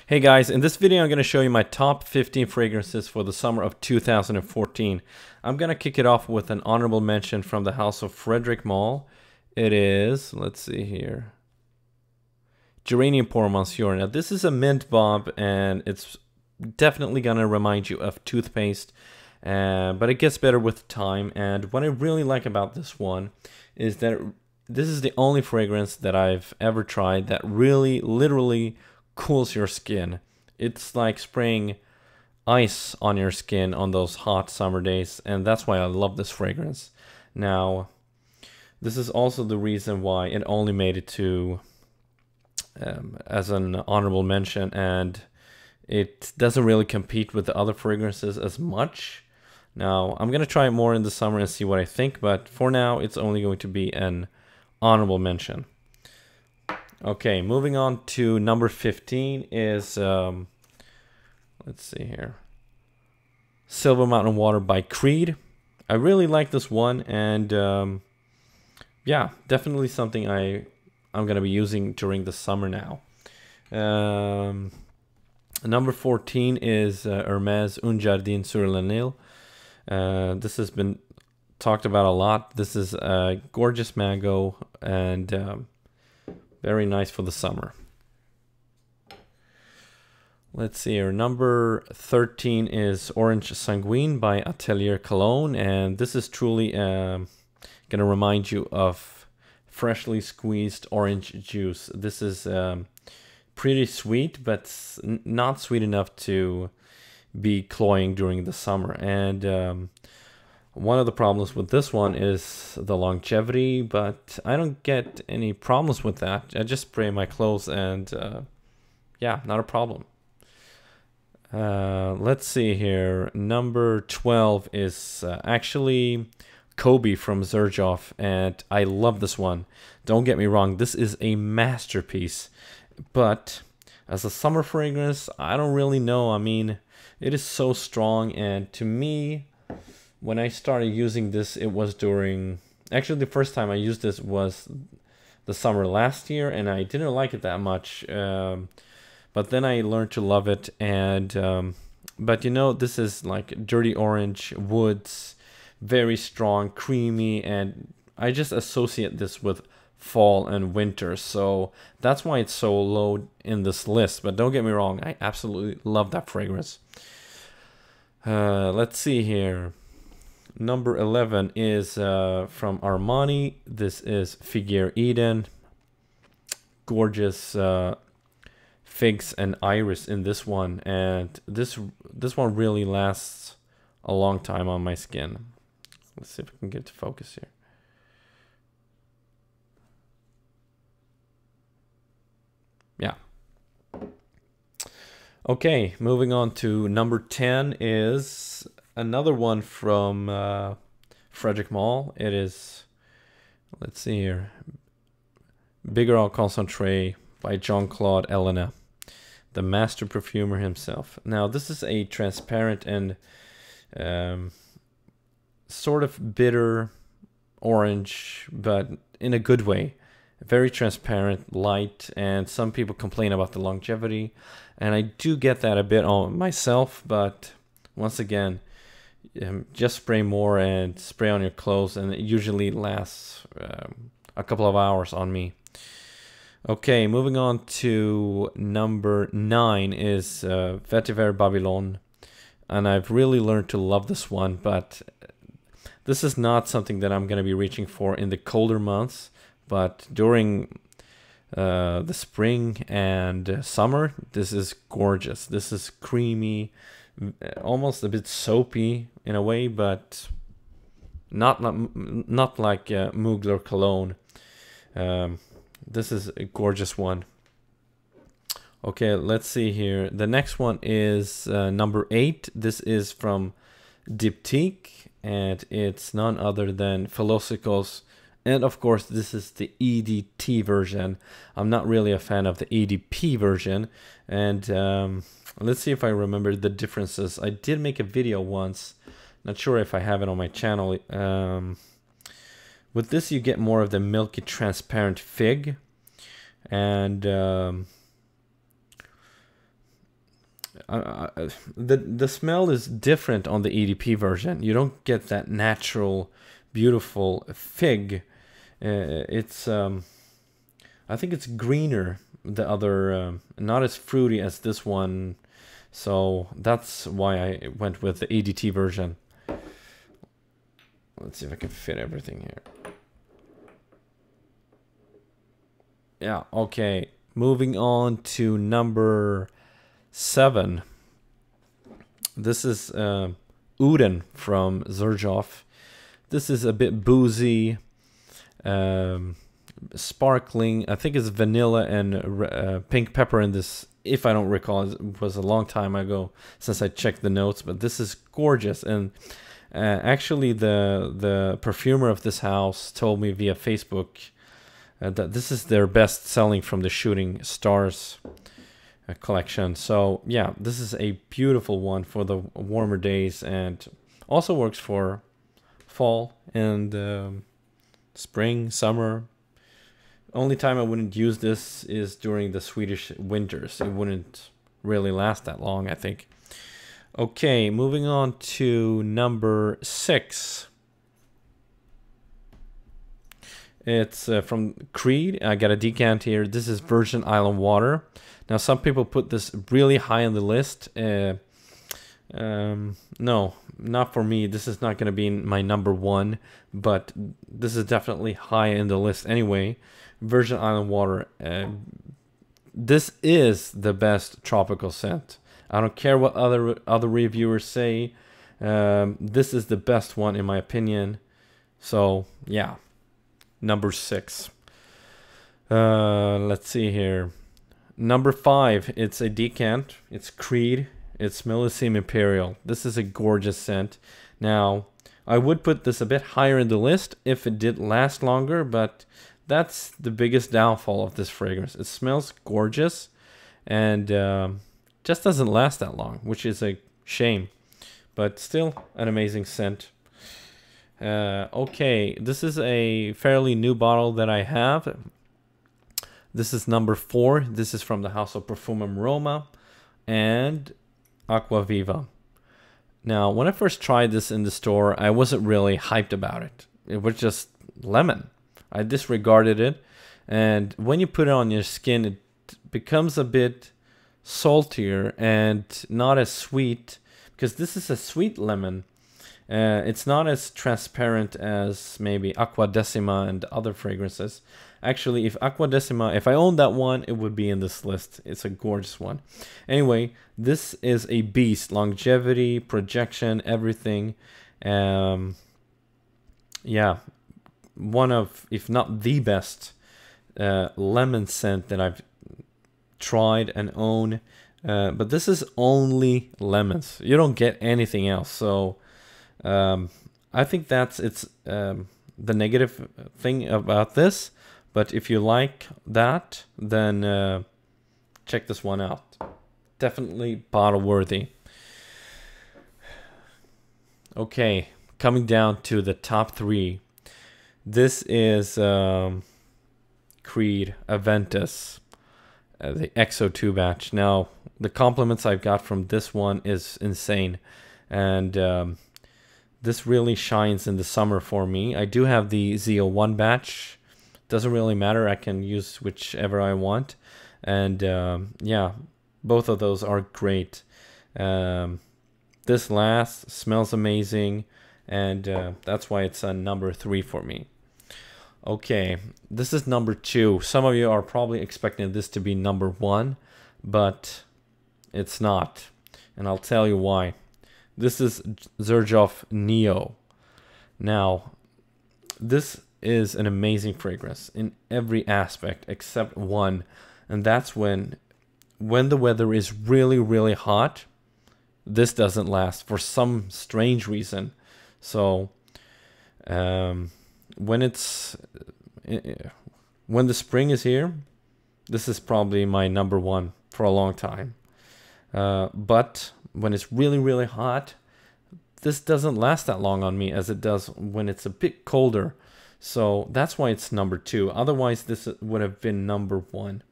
Hey guys, in this video I'm going to show you my top 15 fragrances for the summer of 2014. I'm going to kick it off with an honorable mention from the house of Frederic Malle. It is, let's see here, Geranium Pour Monsieur. Now this is a mint bomb and it's definitely going to remind you of toothpaste, but it gets better with time. And what I really like about this one is that this is the only fragrance that I've ever tried that really literally cools your skin. It's like spraying ice on your skin on those hot summer days, and that's why I love this fragrance. Now, this is also the reason why it only made it to as an honorable mention, and it doesn't really compete with the other fragrances as much. Now, I'm gonna try it more in the summer and see what I think, but for now, it's only going to be an honorable mention. Okay, moving on to number 15 is, let's see here, Silver Mountain Water by Creed. I really like this one, and yeah, definitely something I'm going to be using during the summer now. Number 14 is Hermès Un Jardin sur le Nil. This has been talked about a lot. This is a gorgeous mango and very nice for the summer. Let's see here. Number 13 is Orange Sanguine by Atelier Cologne. And this is truly going to remind you of freshly squeezed orange juice. This is pretty sweet, but not sweet enough to be cloying during the summer. And one of the problems with this one is the longevity, but I don't get any problems with that. I just spray my clothes and yeah, not a problem. Let's see here. Number 12 is actually Kobe from Xerjoff, and I love this one. Don't get me wrong, this is a masterpiece, but as a summer fragrance, I don't really know. I mean, it is so strong, and to me, when I started using this, it was during... Actually, the first time I used this was the summer last year, and I didn't like it that much. But then I learned to love it, and... but you know, this is like dirty orange, woods, very strong, creamy, and I just associate this with fall and winter. So that's why it's so low in this list. But don't get me wrong, I absolutely love that fragrance. Let's see here. Number 11 is from Armani. This is Figure Eden. Gorgeous figs and iris in this one, and this one really lasts a long time on my skin. Let's see if we can get to focus here. Yeah. Okay, moving on to number 10 is another one from Frederic Malle. It is, let's see here, Bigger Au Concentré by Jean-Claude Elena, the master perfumer himself. Now, this is a transparent and sort of bitter orange, but in a good way. Very transparent, light, and some people complain about the longevity, and I do get that a bit on myself, but once again, just spray more and spray on your clothes, and it usually lasts a couple of hours on me. Okay, moving on to number 9 is Vetiver Babylon, and I've really learned to love this one, but this is not something that I'm going to be reaching for in the colder months, but during the spring and summer, this is gorgeous. This is creamy, almost a bit soapy in a way, but not like Mugler cologne. This is a gorgeous one. Okay, let's see here. The next one is number 8. This is from Diptyque, and it's none other than Philosophico's. And of course, this is the EDT version. I'm not really a fan of the EDP version. And let's see if I remember the differences. I did make a video once. Not sure if I have it on my channel. With this, you get more of the milky, transparent fig. And the smell is different on the EDP version. You don't get that natural, beautiful fig. It's I think it's greener. The other, not as fruity as this one. So that's why I went with the ADT version. Let's see if I can fit everything here. Yeah, okay. Moving on to number 7. This is Uden from Xerjoff. This is a bit boozy, sparkling. I think it's vanilla and pink pepper in this. If I don't recall, it was a long time ago since I checked the notes, but this is gorgeous. And actually, the perfumer of this house told me via Facebook that this is their best selling from the Shooting Stars collection. So yeah, this is a beautiful one for the warmer days, and also works for fall and spring, summer. Only time I wouldn't use this is during the Swedish winters. It wouldn't really last that long, I think. Okay, moving on to number 6. It's from Creed. I got a decant here. This is Virgin Island Water. Now, some people put this really high on the list. No, not for me. This is not going to be my number 1, but this is definitely high in the list anyway. Virgin Island Water. This is the best tropical scent. I don't care what other reviewers say. This is the best one in my opinion. So yeah, number 6. Let's see here. Number 5. It's a decant. It's Creed. It's Millesime Imperial. This is a gorgeous scent. Now, I would put this a bit higher in the list if it did last longer, but that's the biggest downfall of this fragrance. It smells gorgeous and just doesn't last that long, which is a shame, but still an amazing scent. Okay, this is a fairly new bottle that I have. This is number 4. This is from the House of Perfumum Roma and Aquaviva. Now, when I first tried this in the store, I wasn't really hyped about it. It was just lemon. I disregarded it, and when you put it on your skin, it becomes a bit saltier and not as sweet, because this is a sweet lemon. It's not as transparent as maybe Aqua Decima and other fragrances. Actually, if Aqua Decima, if I owned that one, it would be in this list. It's a gorgeous one. Anyway, this is a beast. Longevity, projection, everything. Yeah, one of, if not the best lemon scent that I've tried and own. But this is only lemons. You don't get anything else. So I think that's the negative thing about this. But if you like that, then check this one out. Definitely bottle worthy. Okay, coming down to the top 3. This is Creed Aventus, the XO2 batch. Now, the compliments I've got from this one is insane. And this really shines in the summer for me. I do have the ZO1 batch. Doesn't really matter. I can use whichever I want. And yeah, both of those are great. This last smells amazing. And that's why it's a number 3 for me. Okay, this is number 2. Some of you are probably expecting this to be number 1, but it's not. And I'll tell you why. This is Xerjoff Neo. Now, this is an amazing fragrance in every aspect except one, and that's when the weather is really, really hot, this doesn't last for some strange reason. So when the spring is here, this is probably my number 1 for a long time. But when it's really, really hot, this doesn't last that long on me as it does when it's a bit colder. So that's why it's number 2. Otherwise, this would have been number 1.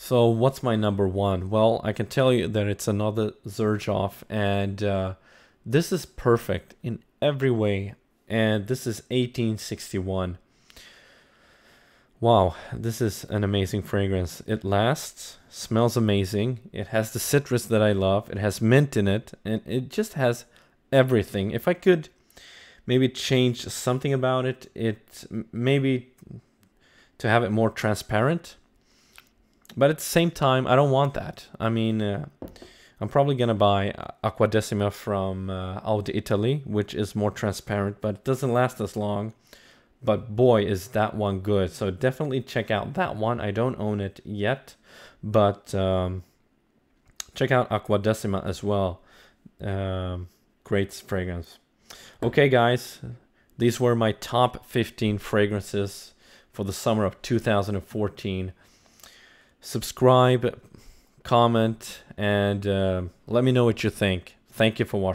So what's my number one? Well, I can tell you that it's another Xerjoff, and this is perfect in every way. And this is 1861. Wow, this is an amazing fragrance. It lasts, smells amazing. It has the citrus that I love. It has mint in it, and it just has everything. If I could maybe change something about it, maybe to have it more transparent. But at the same time, I don't want that. I mean, I'm probably gonna buy Aquadecima from Audi Italy, which is more transparent, but it doesn't last as long. But boy, is that one good. So definitely check out that one. I don't own it yet, but check out Aquadecima as well. Great fragrance. Okay, guys, these were my top 15 fragrances for the summer of 2014. Subscribe, comment, and let me know what you think. Thank you for watching.